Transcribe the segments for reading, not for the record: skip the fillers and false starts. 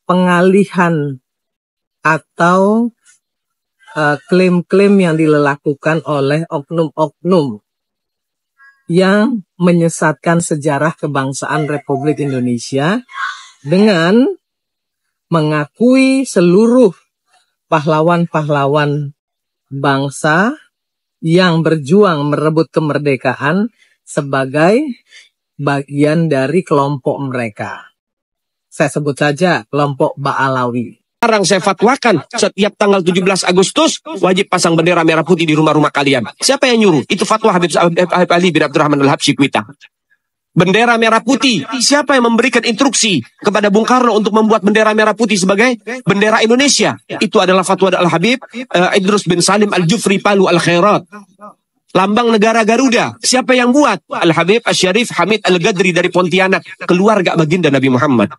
pengalihan atau klaim-klaim yang dilakukan oleh oknum-oknum yang menyesatkan sejarah kebangsaan Republik Indonesia dengan mengakui seluruh pahlawan-pahlawan bangsa yang berjuang merebut kemerdekaan sebagai bagian dari kelompok mereka. Saya sebut saja kelompok Ba'alawi. Sekarang saya fatwakan setiap tanggal 17 Agustus wajib pasang bendera merah putih di rumah-rumah kalian. Siapa yang nyuruh? Itu fatwa Habib Ali bin Abdurrahman Al-Habsyi Kuita. Bendera merah putih. Siapa yang memberikan instruksi kepada Bung Karno untuk membuat bendera merah putih sebagai bendera Indonesia? Itu adalah fatwa Al-Habib Idrus bin Salim Al-Jufri Palu Al-Khairat. Lambang negara Garuda. Siapa yang buat? Al-Habib Asy-Syarif Hamid Al-Gadri dari Pontianak. Keluarga baginda Nabi Muhammad.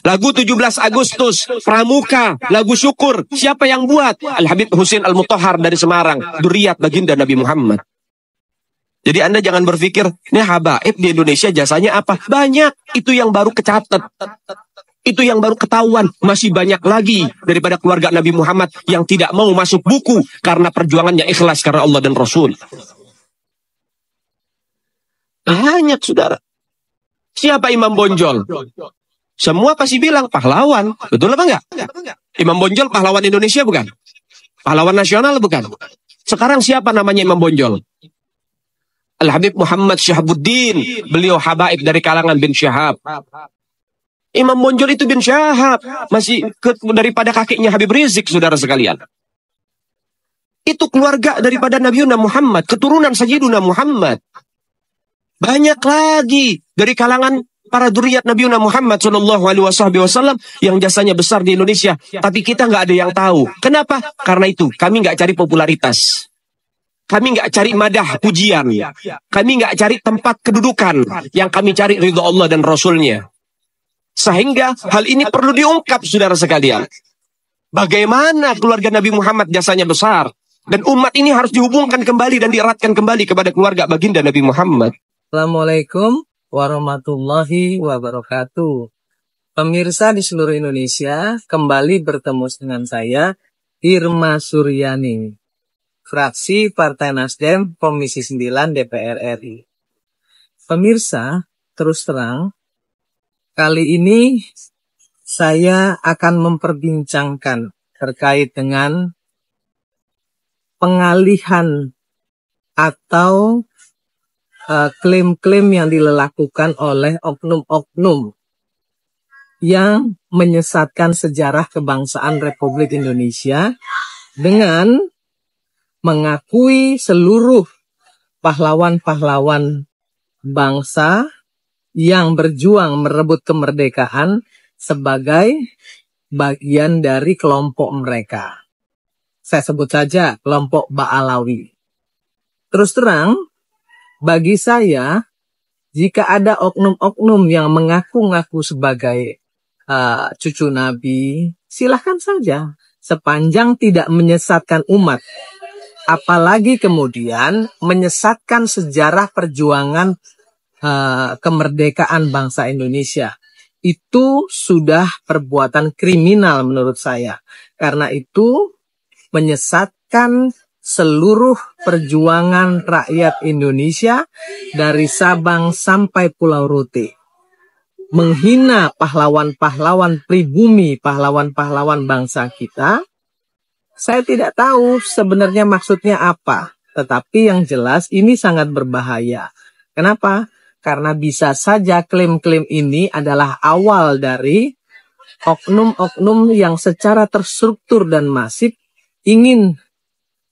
Lagu 17 Agustus, Pramuka, lagu syukur. Siapa yang buat? Al-Habib Husin Al-Mutahhar dari Semarang. Dzurriyyah baginda Nabi Muhammad. Jadi Anda jangan berpikir, ini habaib di Indonesia jasanya apa? Banyak. Itu yang baru kecatat. Itu yang baru ketahuan. Masih banyak lagi daripada keluarga Nabi Muhammad yang tidak mau masuk buku karena perjuangannya ikhlas karena Allah dan Rasul. Banyak, saudara. Siapa Imam Bonjol? Semua pasti bilang pahlawan. Betul apa enggak? Imam Bonjol pahlawan Indonesia bukan? Pahlawan nasional bukan? Sekarang siapa namanya Imam Bonjol? Al-Habib Muhammad Syahabuddin. Beliau habaib dari kalangan bin Syahab. Imam Bonjol itu bin Syahab. Masih daripada kakeknya Habib Rizik, saudara sekalian. Itu keluarga daripada Nabi Muhammad. Keturunan Sayyiduna Muhammad. Banyak lagi dari kalangan para dzurriyyat Nabi Muhammad SAW yang jasanya besar di Indonesia. Tapi kita nggak ada yang tahu. Kenapa? Karena itu kami nggak cari popularitas. Kami nggak cari madah pujian. Kami nggak cari tempat kedudukan. Yang kami cari ridho Allah dan Rasulnya. Sehingga hal ini perlu diungkap, saudara sekalian. Bagaimana keluarga Nabi Muhammad jasanya besar. Dan umat ini harus dihubungkan kembali dan dieratkan kembali kepada keluarga baginda Nabi Muhammad. Assalamualaikum warahmatullahi wabarakatuh. Pemirsa di seluruh Indonesia, kembali bertemu dengan saya, Irma Suryani, fraksi Partai Nasdem, Komisi 9 DPR RI. Pemirsa, terus terang, kali ini saya akan memperbincangkan terkait dengan pengalihan atau klaim-klaim yang dilakukan oleh oknum-oknum yang menyesatkan sejarah kebangsaan Republik Indonesia dengan mengakui seluruh pahlawan-pahlawan bangsa yang berjuang merebut kemerdekaan sebagai bagian dari kelompok mereka. Saya sebut saja kelompok Ba'alawi. Terus terang, bagi saya, jika ada oknum-oknum yang mengaku-ngaku sebagai cucu Nabi, silahkan saja. Sepanjang tidak menyesatkan umat. Apalagi kemudian menyesatkan sejarah perjuangan kemerdekaan bangsa Indonesia. Itu sudah perbuatan kriminal menurut saya. Karena itu menyesatkan seluruh perjuangan rakyat Indonesia dari Sabang sampai Pulau Rote. Menghina pahlawan-pahlawan pribumi, pahlawan-pahlawan bangsa kita. Saya tidak tahu sebenarnya maksudnya apa. Tetapi yang jelas ini sangat berbahaya. Kenapa? Karena bisa saja klaim-klaim ini adalah awal dari oknum-oknum yang secara terstruktur dan masif ingin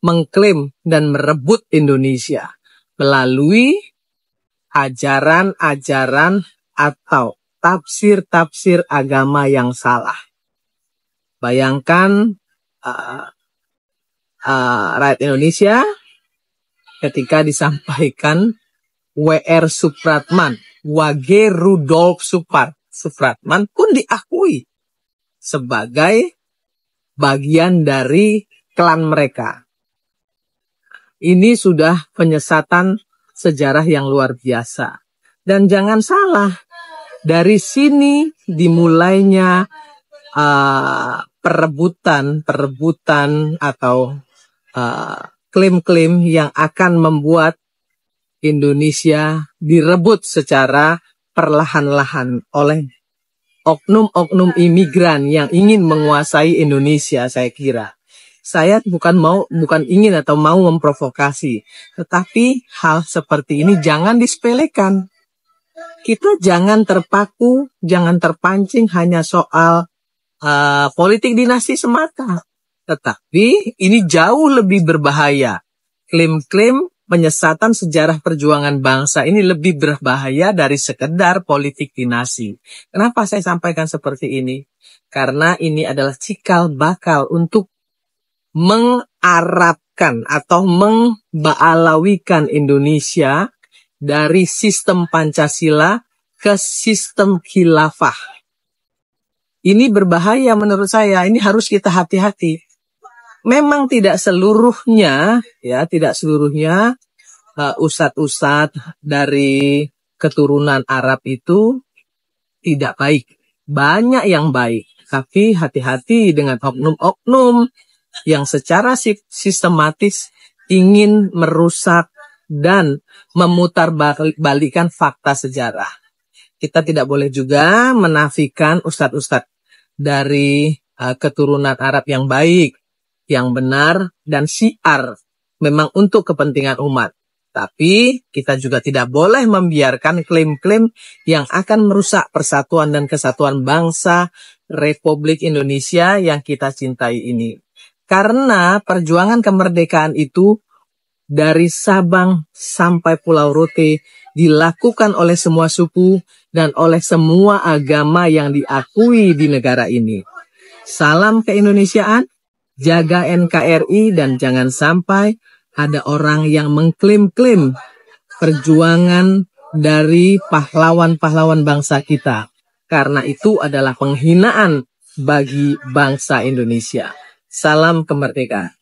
mengklaim dan merebut Indonesia melalui ajaran-ajaran atau tafsir-tafsir agama yang salah. Bayangkan rakyat Indonesia ketika disampaikan W.R. Supratman, Wage Rudolf Supratman pun diakui sebagai bagian dari klan mereka. Ini sudah penyesatan sejarah yang luar biasa. Dan jangan salah, Dari sini dimulainya perebutan atau klaim-klaim yang akan membuat Indonesia direbut secara perlahan-lahan oleh oknum-oknum imigran yang ingin menguasai Indonesia. Saya bukan ingin atau mau memprovokasi, tetapi hal seperti ini jangan disepelekan. Kita jangan terpaku, jangan terpancing hanya soal politik dinasti semata. Tetapi ini jauh lebih berbahaya. Klaim-klaim penyesatan sejarah perjuangan bangsa ini lebih berbahaya dari sekedar politik dinasti. Kenapa saya sampaikan seperti ini? Karena ini adalah cikal bakal untuk mengarabkan atau membaalawikan Indonesia dari sistem Pancasila ke sistem khilafah. Ini berbahaya menurut saya, ini harus kita hati-hati. Memang tidak seluruhnya ustadz-ustadz dari keturunan Arab itu tidak baik. Banyak yang baik, tapi hati-hati dengan oknum-oknum yang secara sistematis ingin merusak dan memutarbalikkan fakta sejarah. Kita tidak boleh juga menafikan ustadz-ustadz dari keturunan Arab yang baik, yang benar, dan syiar memang untuk kepentingan umat. Tapi kita juga tidak boleh membiarkan klaim-klaim yang akan merusak persatuan dan kesatuan bangsa Republik Indonesia yang kita cintai ini. Karena perjuangan kemerdekaan itu dari Sabang sampai Pulau Rote dilakukan oleh semua suku dan oleh semua agama yang diakui di negara ini. Salam keindonesiaan, jaga NKRI, dan jangan sampai ada orang yang mengklaim-klaim perjuangan dari pahlawan-pahlawan bangsa kita. Karena itu adalah penghinaan bagi bangsa Indonesia. Salam kemerdekaan.